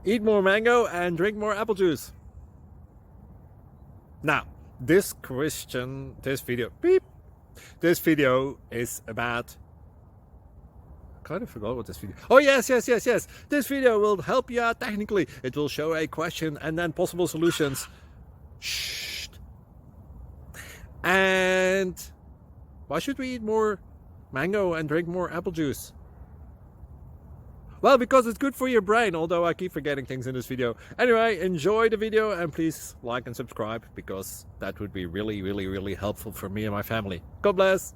Eat more mango and drink more apple juice. Now, this video is about... I kind of forgot what this video... Oh, yes. This video will help you out technically. It will show a question and then possible solutions. Shh. And why should we eat more mango and drink more apple juice? Well, because it's good for your brain, although I keep forgetting things in this video. Anyway, enjoy the video and please like and subscribe, because that would be really helpful for me and my family. God bless!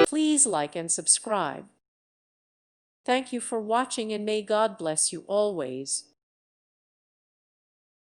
Please like and subscribe. Thank you for watching and may God bless you always.